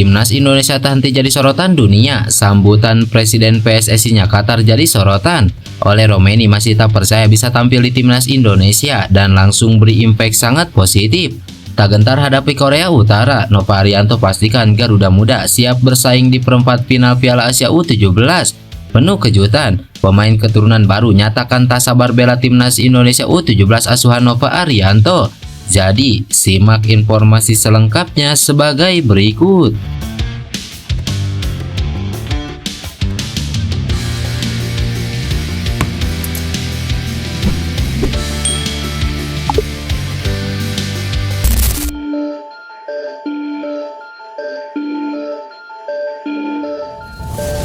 Timnas Indonesia tak henti jadi sorotan dunia. Sambutan Presiden PSSI-nya Qatar jadi sorotan. Oleh Romaini masih tak percaya bisa tampil di Timnas Indonesia dan langsung beri impact sangat positif. Tak gentar hadapi Korea Utara, Nova Arianto pastikan Garuda Muda siap bersaing di perempat final Piala Asia U17. Penuh kejutan, pemain keturunan baru nyatakan tak sabar bela Timnas Indonesia U17 asuhan Nova Arianto. Jadi, simak informasi selengkapnya sebagai berikut.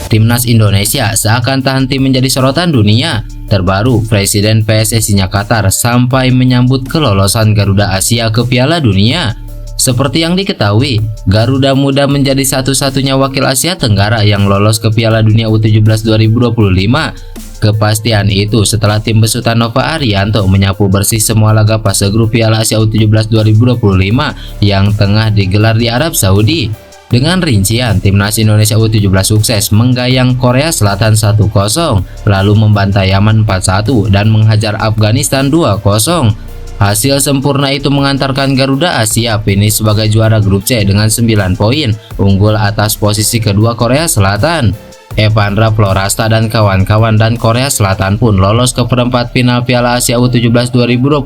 Timnas Indonesia seakan tak henti menjadi sorotan dunia. Terbaru, Presiden PSSI-nya Qatar sampai menyambut kelolosan Garuda Asia ke Piala Dunia. Seperti yang diketahui, Garuda Muda menjadi satu-satunya wakil Asia Tenggara yang lolos ke Piala Dunia U17 2025. Kepastian itu setelah tim besutan Nova Arianto menyapu bersih semua laga fase grup Piala Asia U17 2025 yang tengah digelar di Arab Saudi. Dengan rincian, Timnas Indonesia U17 sukses menggayang Korea Selatan 1-0, lalu membantai Yaman 4-1 dan menghajar Afghanistan 2-0. Hasil sempurna itu mengantarkan Garuda Asia finish sebagai juara grup C dengan 9 poin, unggul atas posisi kedua Korea Selatan. Evandra Florasta dan kawan-kawan dan Korea Selatan pun lolos ke perempat final Piala Asia U17 2025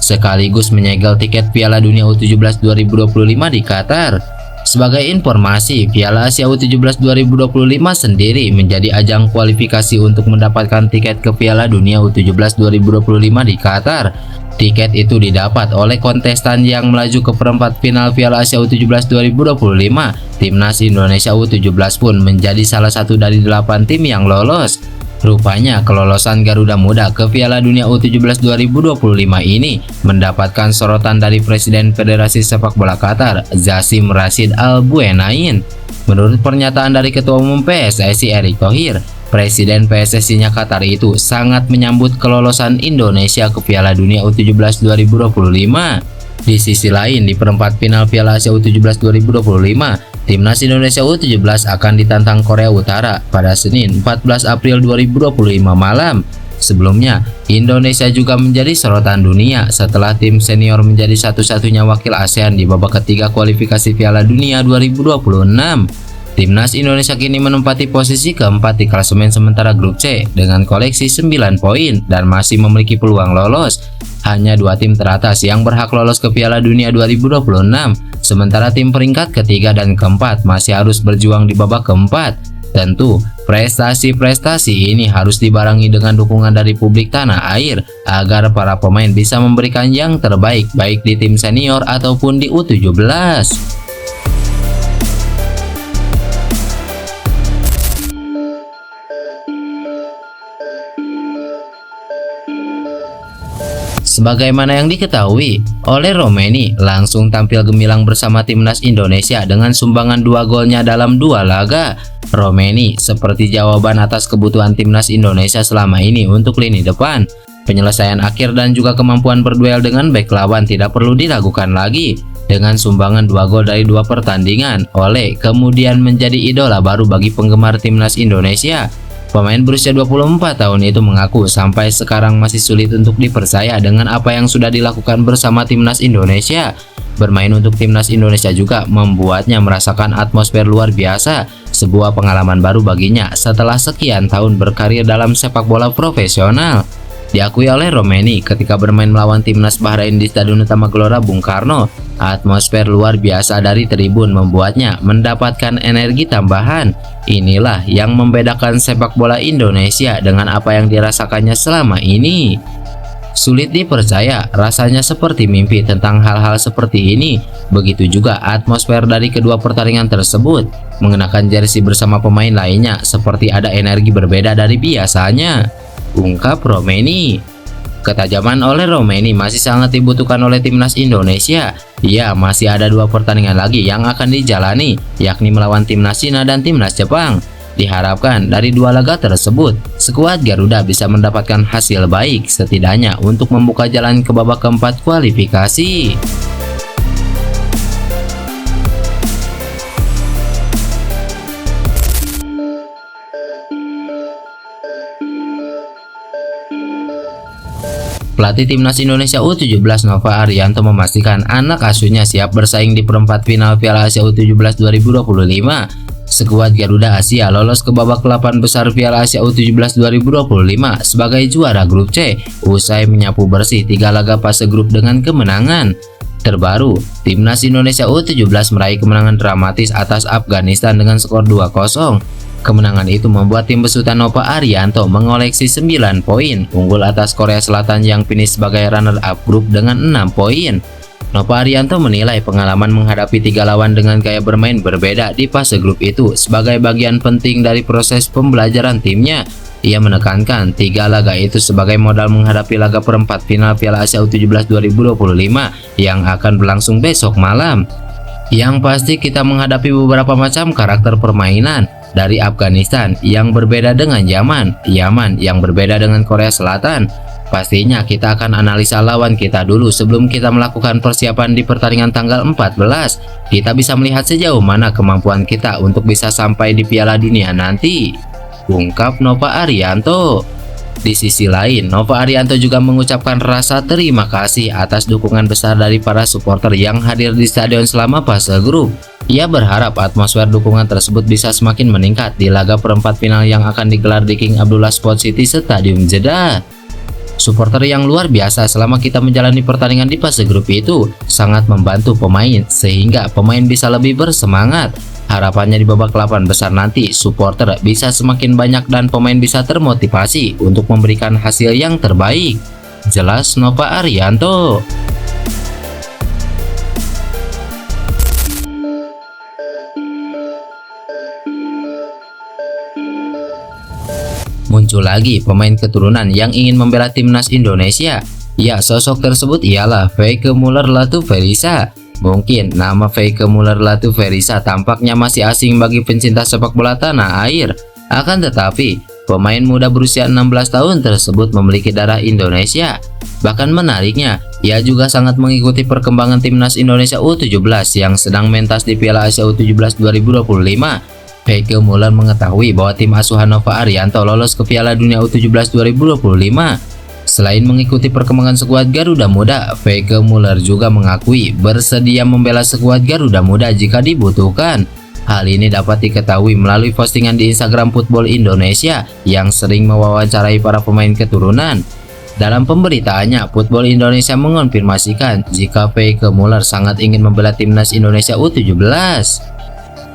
sekaligus menyegel tiket Piala Dunia U17 2025 di Qatar. Sebagai informasi, Piala Asia U17 2025 sendiri menjadi ajang kualifikasi untuk mendapatkan tiket ke Piala Dunia U17 2025 di Qatar. Tiket itu didapat oleh kontestan yang melaju ke perempat final Piala Asia U17 2025. Timnas Indonesia U17 pun menjadi salah satu dari 8 tim yang lolos. Rupanya kelolosan Garuda Muda ke Piala Dunia U17 2025 ini mendapatkan sorotan dari Presiden Federasi Sepak Bola Qatar, Jassim Rashid Al Buenain. Menurut pernyataan dari Ketua Umum PSSI Erick Thohir, Presiden PSSI-nya Qatar itu sangat menyambut kelolosan Indonesia ke Piala Dunia U17 2025. Di sisi lain, di perempat final Piala Asia U17 2025, Timnas Indonesia U17 akan ditantang Korea Utara pada Senin 14 April 2025 malam. Sebelumnya, Indonesia juga menjadi sorotan dunia setelah tim senior menjadi satu-satunya wakil ASEAN di babak ketiga kualifikasi Piala Dunia 2026. Timnas Indonesia kini menempati posisi keempat di klasemen sementara grup C dengan koleksi 9 poin dan masih memiliki peluang lolos. Hanya 2 tim teratas yang berhak lolos ke Piala Dunia 2026, sementara tim peringkat ketiga dan keempat masih harus berjuang di babak keempat. Tentu, prestasi-prestasi ini harus dibarengi dengan dukungan dari publik tanah air agar para pemain bisa memberikan yang terbaik baik di tim senior ataupun di U17. Sebagaimana yang diketahui, oleh Romaini langsung tampil gemilang bersama Timnas Indonesia dengan sumbangan 2 golnya dalam 2 laga. Romaini seperti jawaban atas kebutuhan Timnas Indonesia selama ini untuk lini depan. Penyelesaian akhir dan juga kemampuan berduel dengan bek lawan tidak perlu diragukan lagi. Dengan sumbangan 2 gol dari 2 pertandingan, Ole kemudian menjadi idola baru bagi penggemar Timnas Indonesia. Pemain berusia 24 tahun itu mengaku sampai sekarang masih sulit untuk dipercaya dengan apa yang sudah dilakukan bersama Timnas Indonesia. Bermain untuk Timnas Indonesia juga membuatnya merasakan atmosfer luar biasa, sebuah pengalaman baru baginya setelah sekian tahun berkarir dalam sepak bola profesional. Diakui oleh Romaini ketika bermain melawan Timnas Bahrain di Stadion Utama Gelora Bung Karno, atmosfer luar biasa dari tribun membuatnya mendapatkan energi tambahan. Inilah yang membedakan sepak bola Indonesia dengan apa yang dirasakannya selama ini. Sulit dipercaya, rasanya seperti mimpi tentang hal-hal seperti ini. Begitu juga atmosfer dari kedua pertandingan tersebut. Mengenakan jersey bersama pemain lainnya seperti ada energi berbeda dari biasanya, ungkap Romaini. Ketajaman oleh Romaini masih sangat dibutuhkan oleh Timnas Indonesia. Ya, masih ada 2 pertandingan lagi yang akan dijalani, yakni melawan Timnas Cina dan Timnas Jepang. Diharapkan dari 2 laga tersebut, skuad Garuda bisa mendapatkan hasil baik setidaknya untuk membuka jalan ke babak keempat kualifikasi. Pelatih Timnas Indonesia U17 Nova Arianto memastikan anak asuhnya siap bersaing di perempat final Piala Asia U17 2025. Skuad Garuda Asia lolos ke babak 8 besar Piala Asia U17 2025 sebagai juara grup C usai menyapu bersih 3 laga fase grup dengan kemenangan. Terbaru, Timnas Indonesia U17 meraih kemenangan dramatis atas Afghanistan dengan skor 2-0. Kemenangan itu membuat tim besutan Nova Arianto mengoleksi 9 poin, unggul atas Korea Selatan yang finish sebagai runner-up grup dengan 6 poin. Nova Arianto menilai pengalaman menghadapi 3 lawan dengan gaya bermain berbeda di fase grup itu sebagai bagian penting dari proses pembelajaran timnya. Ia menekankan 3 laga itu sebagai modal menghadapi laga perempat final Piala Asia U17 2025 yang akan berlangsung besok malam. Yang pasti kita menghadapi beberapa macam karakter permainan. Dari Afghanistan yang berbeda dengan Yaman yang berbeda dengan Korea Selatan. Pastinya kita akan analisa lawan kita dulu sebelum kita melakukan persiapan di pertandingan tanggal 14. Kita bisa melihat sejauh mana kemampuan kita untuk bisa sampai di Piala Dunia nanti, ungkap Nova Arianto. Di sisi lain, Nova Arianto juga mengucapkan rasa terima kasih atas dukungan besar dari para supporter yang hadir di stadion selama fase grup. Ia berharap atmosfer dukungan tersebut bisa semakin meningkat di laga perempat final yang akan digelar di King Abdullah Sports City Stadium Jeddah. Supporter yang luar biasa selama kita menjalani pertandingan di fase grup itu sangat membantu pemain sehingga pemain bisa lebih bersemangat. Harapannya di babak 8 besar nanti supporter bisa semakin banyak dan pemain bisa termotivasi untuk memberikan hasil yang terbaik, jelas Nova Arianto. Muncul lagi pemain keturunan yang ingin membela timnas Indonesia. Ya, sosok tersebut ialah Feike Muller Latuverisa. Mungkin nama Feike Muller Latuverisa tampaknya masih asing bagi pencinta sepak bola tanah air. Akan tetapi, pemain muda berusia 16 tahun tersebut memiliki darah Indonesia. Bahkan menariknya, ia juga sangat mengikuti perkembangan timnas Indonesia U17 yang sedang mentas di Piala Asia U17 2025. Feike Muller mengetahui bahwa tim asuhan Nova Arianto lolos ke Piala Dunia U17 2025. Selain mengikuti perkembangan skuad Garuda Muda, Feike Muller juga mengakui bersedia membela skuad Garuda Muda jika dibutuhkan. Hal ini dapat diketahui melalui postingan di Instagram Football Indonesia yang sering mewawancarai para pemain keturunan. Dalam pemberitaannya, Football Indonesia mengonfirmasikan jika Feike Muller sangat ingin membela timnas Indonesia U17.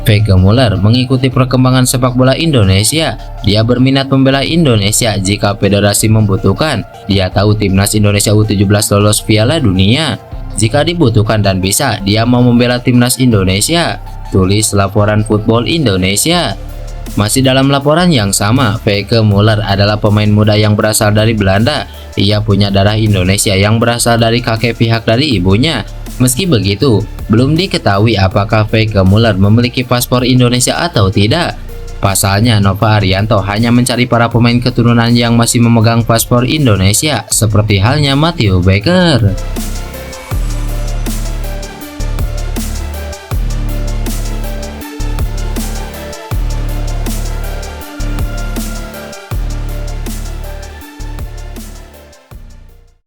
Feike Muller mengikuti perkembangan sepak bola Indonesia. Dia berminat membela Indonesia jika federasi membutuhkan. Dia tahu timnas Indonesia U17 lolos Piala Dunia. Jika dibutuhkan dan bisa, dia mau membela timnas Indonesia, tulis laporan Football Indonesia. Masih dalam laporan yang sama, Feike Muller adalah pemain muda yang berasal dari Belanda. Ia punya darah Indonesia yang berasal dari kakek pihak dari ibunya. Meski begitu, belum diketahui apakah Feike Muller memiliki paspor Indonesia atau tidak. Pasalnya, Nova Arianto hanya mencari para pemain keturunan yang masih memegang paspor Indonesia, seperti halnya Matteo Becker.